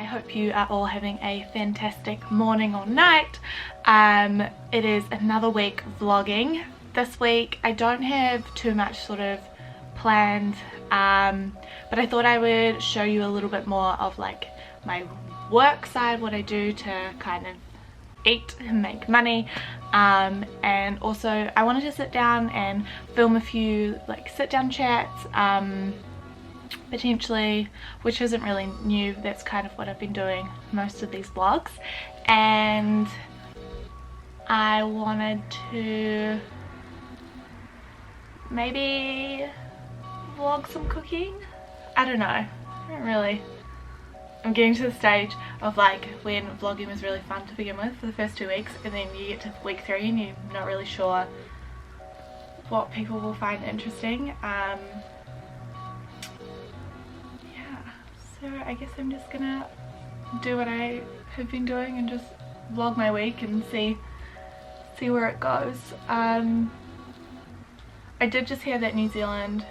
I hope you are all having a fantastic morning or night. It is another week vlogging. This week I don't have too much sort of planned, but I thought I would show you a little bit more of like my work side, what I do to kind of eat and make money, and also I wanted to sit down and film a few like sit down chats, potentially, which isn't really new. That's kind of what I've been doing most of these vlogs, and I wanted to maybe vlog some cooking. I don't know, I don't really. I'm getting to the stage of like when vlogging was really fun to begin with for the first 2 weeks, and then you get to week 3 and you're not really sure what people will find interesting. Yeah, so I guess I'm just gonna do what I have been doing and just vlog my week and see where it goes. I did just hear that New Zealand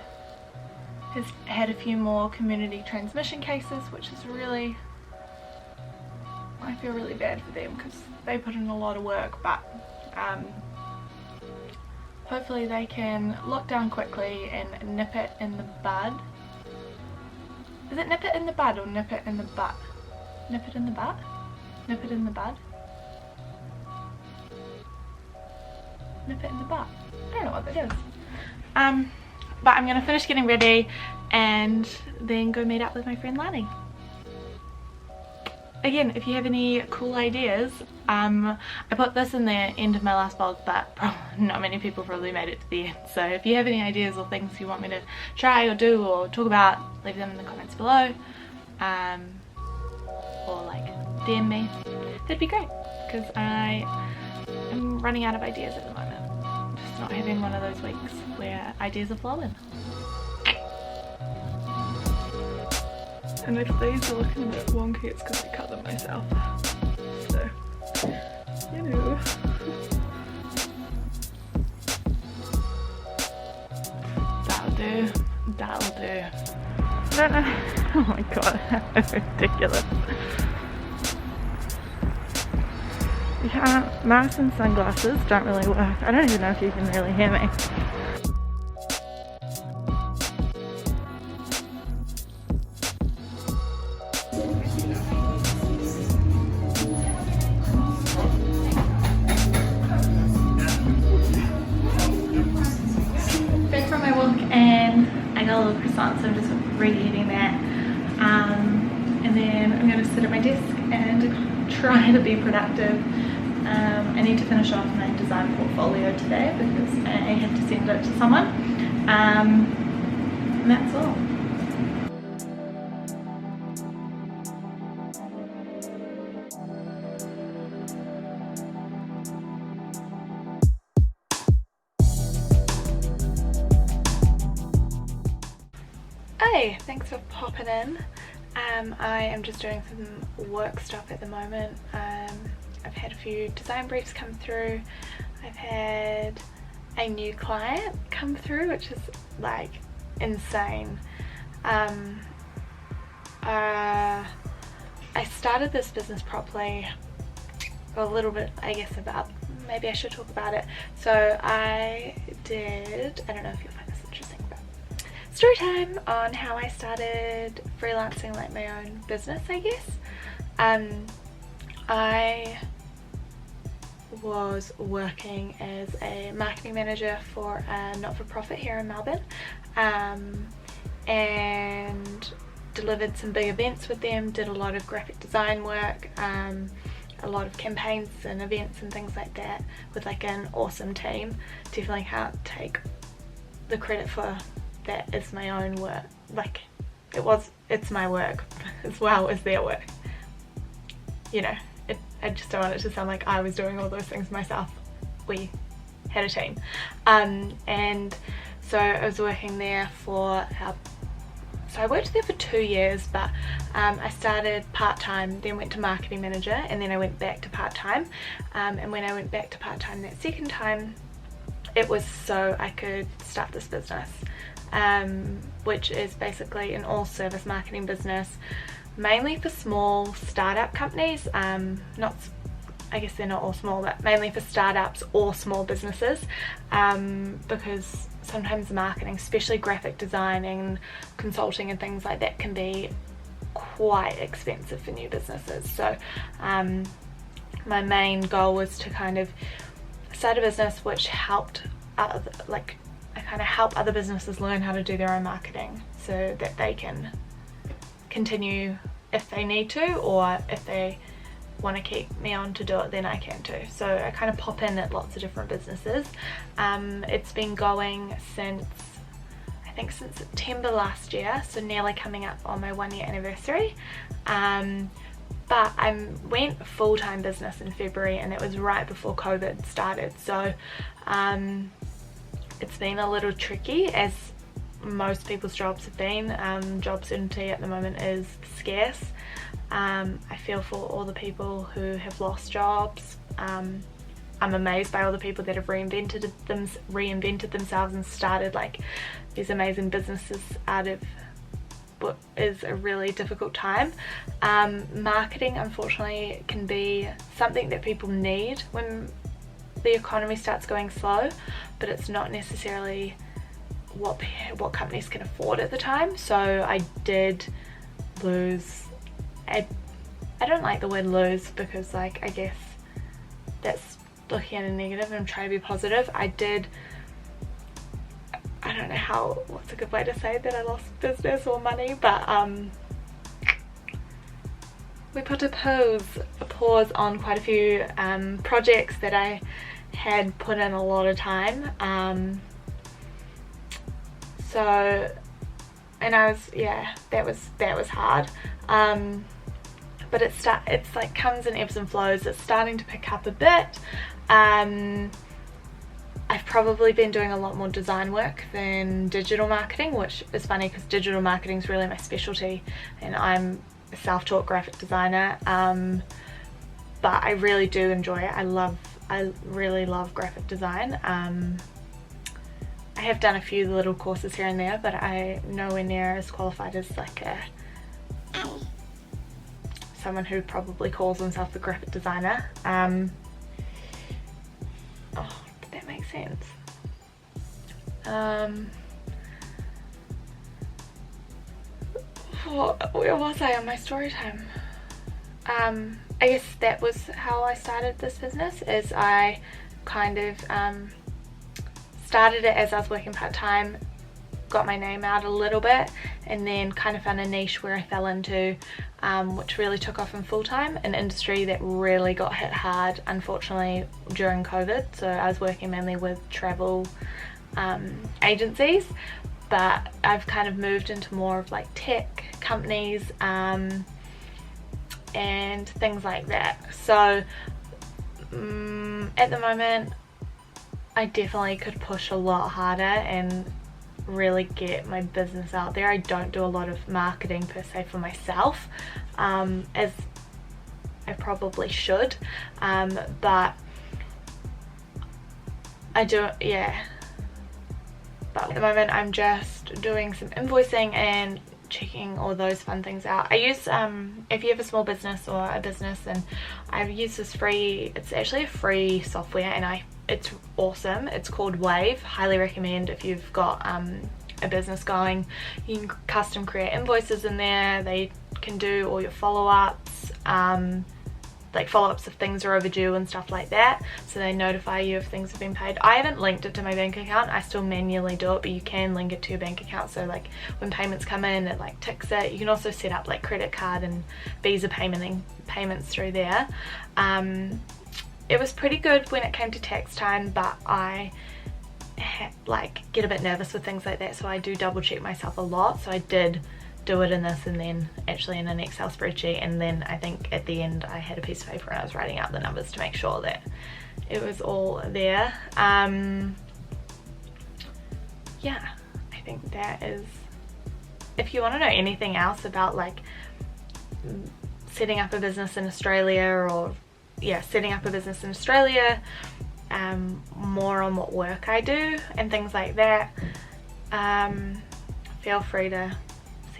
has had a few more community transmission cases, which is really, I feel really bad for them because they put in a lot of work, but hopefully they can lock down quickly and nip it in the bud. Is it nip it in the bud or nip it in the butt? Nip it in the butt? Nip it in the bud? Nip it in the butt. I don't know what that is. But I'm gonna finish getting ready and then go meet up with my friend Lani. Again, if you have any cool ideas, I put this in the end of my last vlog, but not many people probably made it to the end. So if you have any ideas or things you want me to try or do or talk about, leave them in the comments below, or like DM me. That'd be great, because I am running out of ideas at the moment. Just not having one of those weeks where ideas are flowing. And if these are looking a bit wonky, it's because I cut them myself. So, you know. That'll do. That'll do. I don't know. Oh my god, how ridiculous. You can't. Masks and sunglasses don't really work. I don't even know if you can really hear me. Back from my walk and I got a little croissant, so I'm just reheating that. And then I'm going to sit at my desk and try to be productive. I need to finish off my design portfolio today because I have to send it to someone, and that's all. Hey, thanks for popping in. I am just doing some work stuff at the moment. I've had a few design briefs come through. I've had a new client come through, which is like insane. I started this business properly a little bit, I guess, about, maybe I should talk about it. So I don't know if you'll find this interesting, but story time on how I started freelancing, like my own business, I guess. I was working as a marketing manager for a not-for-profit here in Melbourne, and delivered some big events with them, did a lot of graphic design work, a lot of campaigns and events and things like that with like an awesome team. Definitely can't take the credit for that. It's my own work, like it's my work as well as their work, you know. I just don't want it to sound like I was doing all those things myself. We had a team, and so I was working there for so I worked there for 2 years, but I started part-time, then went to marketing manager, and then I went back to part-time, and when I went back to part-time that second time, it was so I could start this business, which is basically an all-service marketing business mainly for small startup companies, not, I guess they're not all small, but mainly for startups or small businesses, because sometimes marketing, especially graphic design and consulting and things like that, can be quite expensive for new businesses. So my main goal was to kind of start a business which helped I kind of help other businesses learn how to do their own marketing so that they can continue if they need to, or if they want to keep me on to do it, then I can too. So I kind of pop in at lots of different businesses. It's been going since, I think since September last year, so nearly coming up on my 1 year anniversary. But I went full-time business in February, and it was right before COVID started. So it's been a little tricky, as most people's jobs have been. Job certainty at the moment is scarce. I feel for all the people who have lost jobs. I'm amazed by all the people that have reinvented themselves and started like these amazing businesses out of what is a really difficult time. Marketing, unfortunately, can be something that people need when the economy starts going slow, but it's not necessarily what companies can afford at the time. So I did lose, I don't like the word lose, because like, I guess that's looking at a negative and trying to be positive. I don't know what's a good way to say that I lost business or money, but we put a pause on quite a few projects that I had put in a lot of time. So, and I was, yeah, that was hard. But it's like comes in ebbs and flows. It's starting to pick up a bit. I've probably been doing a lot more design work than digital marketing, which is funny because digital marketing is really my specialty, and I'm a self-taught graphic designer. But I really do enjoy it. I really love graphic design. I have done a few little courses here and there, but I'm nowhere near as qualified as like someone who probably calls himself a graphic designer. Oh, did that make sense? Where was I on my story time? I guess that was how I started this business, is I kind of started it as I was working part-time, got my name out a little bit, and then kind of found a niche where I fell into, which really took off in full-time, an industry that really got hit hard, unfortunately, during COVID. So I was working mainly with travel agencies, but I've kind of moved into more of like tech companies and things like that. So at the moment, I definitely could push a lot harder and really get my business out there. I don't do a lot of marketing per se for myself, as I probably should, but I do, yeah. But at the moment I'm just doing some invoicing and checking all those fun things out. I use, if you have a small business or a business, and I've used this free, it's actually a free software, and it's awesome. It's called Wave. Highly recommend if you've got a business going. You can custom create invoices in there. They can do all your follow-ups, like follow-ups if things are overdue and stuff like that, so they notify you if things have been paid. I haven't linked it to my bank account. I still manually do it, but you can link it to your bank account, so like when payments come in, it like ticks it. You can also set up like credit card and Visa payments through there. It was pretty good when it came to tax time, but I get a bit nervous with things like that, so I do double check myself a lot. So I did do it in this, and then actually in an Excel spreadsheet, and then I think at the end I had a piece of paper and I was writing out the numbers to make sure that it was all there. Yeah, I think that is, if you want to know anything else about like setting up a business in Australia, or yeah, setting up a business in Australia, more on what work I do and things like that, feel free to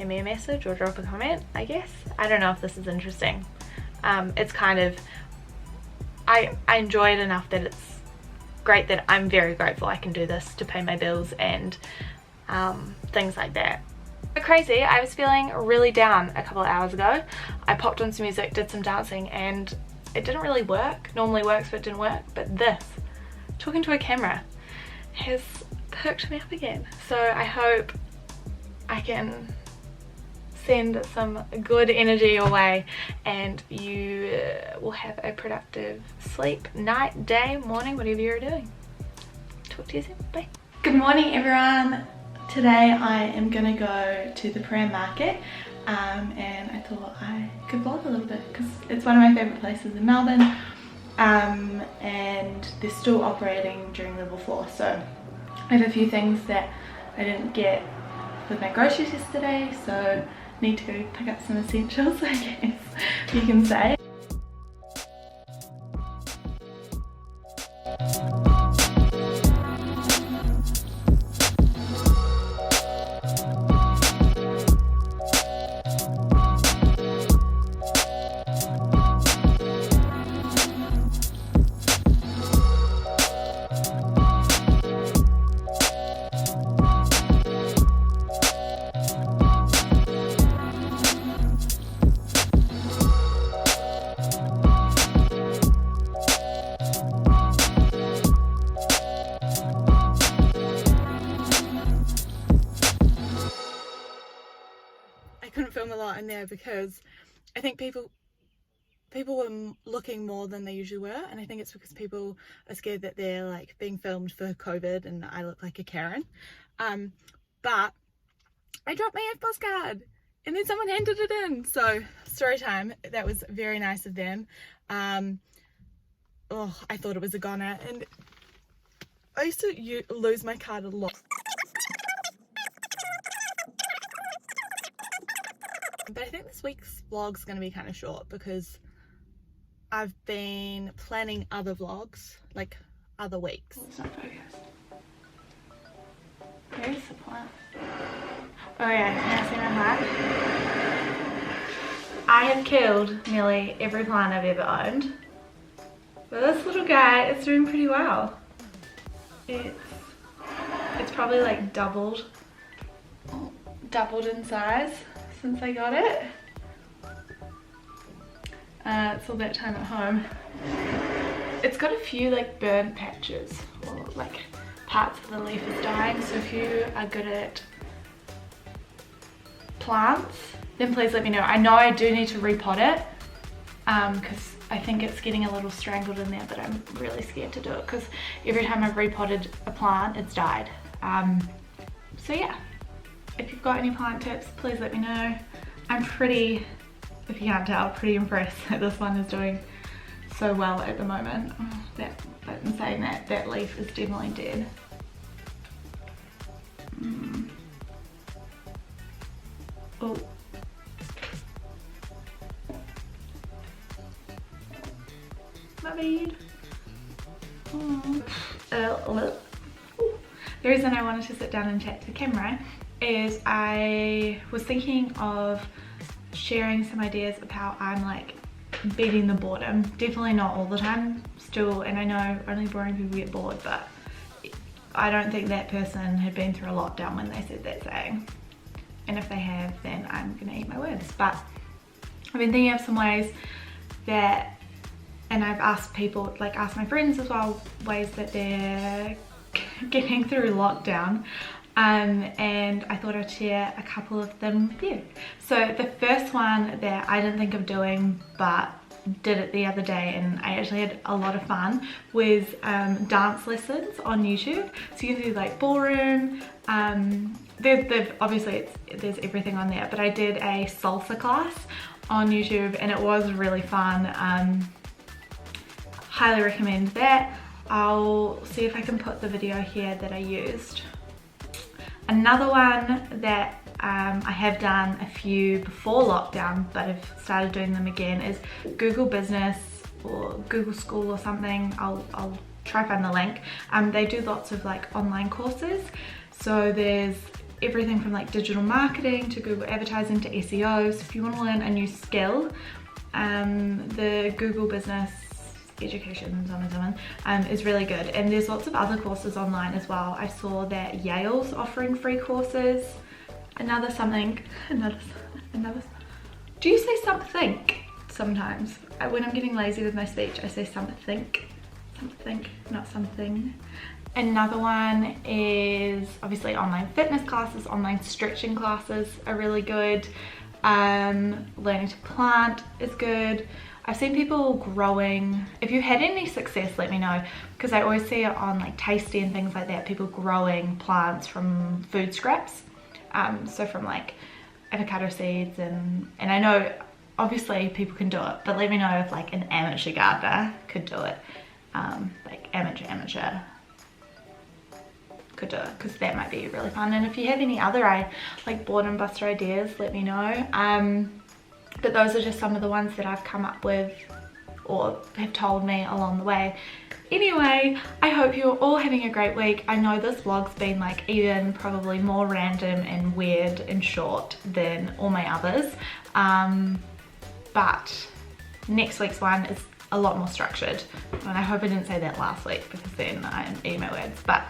send me a message or drop a comment, I guess. I don't know if this is interesting. It's kind of, I enjoy it enough that it's great, that I'm very grateful I can do this to pay my bills and things like that. But crazy, I was feeling really down a couple of hours ago. I popped on some music, did some dancing, and it didn't really work. Normally works, but it didn't work. But this, talking to a camera, has perked me up again. So I hope I can send some good energy your way and you will have a productive sleep, night, day, morning, whatever you're doing. Talk to you soon. Bye. Good morning, everyone. Today I am gonna go to the Prahran Market and I thought I could vlog a little bit because it's one of my favourite places in Melbourne, and they're still operating during level 4, so I have a few things that I didn't get with my groceries yesterday, so need to go pick up some essentials, I guess you can say. Couldn't film a lot in there because I think people were looking more than they usually were, and I think it's because people are scared that they're like being filmed for COVID and I look like a Karen. But I dropped my EFTPOS card and then someone handed it in, so story time. That was very nice of them. Oh, I thought it was a goner, and I used to lose my card a lot. But I think this week's vlog's going to be kind of short because I've been planning other vlogs, like other weeks. It's not focused. Where is the plant? Oh yeah, can I see my heart? I have killed nearly every plant I've ever owned. But this little guy is doing pretty well. It's probably like doubled in size since I got it. It's all that time at home. It's got a few like burnt patches, or like parts of the leaf is dying, so if you are good at plants, then please let me know. I know I do need to repot it because I think it's getting a little strangled in there, but I'm really scared to do it because every time I've repotted a plant, it's died. So yeah. If you've got any plant tips, please let me know. I'm pretty, if you can't tell, pretty impressed that this one is doing so well at the moment. Oh, but in saying that, that leaf is definitely dead. Oh. My bad. Oh. The reason I wanted to sit down and chat to the camera is I was thinking of sharing some ideas of how I'm like beating the boredom. Definitely not all the time still, and I know only boring people get bored, but I don't think that person had been through a lockdown when they said that saying, and if they have, then I'm gonna eat my words. But I've been thinking of some ways that, and I've asked people, like asked my friends as well, ways that they're getting through lockdown, and I thought I'd share a couple of them with you. So the first one that I didn't think of doing but did it the other day, and I actually had a lot of fun, was dance lessons on YouTube. So you can do like ballroom, obviously there's everything on there, but I did a salsa class on YouTube and it was really fun. Highly recommend that. I'll see if I can put the video here that I used. Another one that I have done a few before lockdown, but I've started doing them again, is Google Business or Google School or something. I'll try find the link. They do lots of like online courses. So there's everything from like digital marketing to Google advertising to SEO. So if you want to learn a new skill, the Google Business Education is really good, and there's lots of other courses online as well. I saw that Yale's offering free courses. Another do you say something sometimes? When I'm getting lazy with my speech, I say something, not something. Another one is obviously online fitness classes. Online stretching classes are really good. Learning to plant is good. I've seen people growing. If you've had any success, let me know, because I always see it on like Tasty and things like that, people growing plants from food scraps. So from like avocado seeds, and I know obviously people can do it, but let me know if like an amateur gardener could do it, like amateur could do it, because that might be really fun. And if you have any other like board and buster ideas, let me know. But those are just some of the ones that I've come up with or have told me along the way. Anyway, I hope you're all having a great week. I know this vlog's been like even probably more random and weird and short than all my others, but next week's one is a lot more structured, and I hope I didn't say that last week because then I'm eating my words. But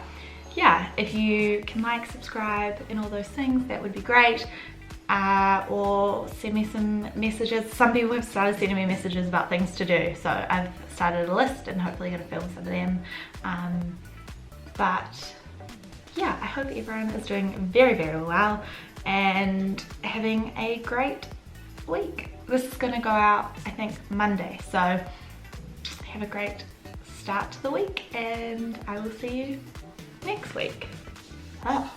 yeah, if you can like, subscribe and all those things, that would be great. Or send me some messages. Some people have started sending me messages about things to do, so I've started a list and hopefully going to film some of them. But yeah, I hope everyone is doing very, very well and having a great week. This is going to go out, I think, Monday, so have a great start to the week, and I will see you next week. Oh.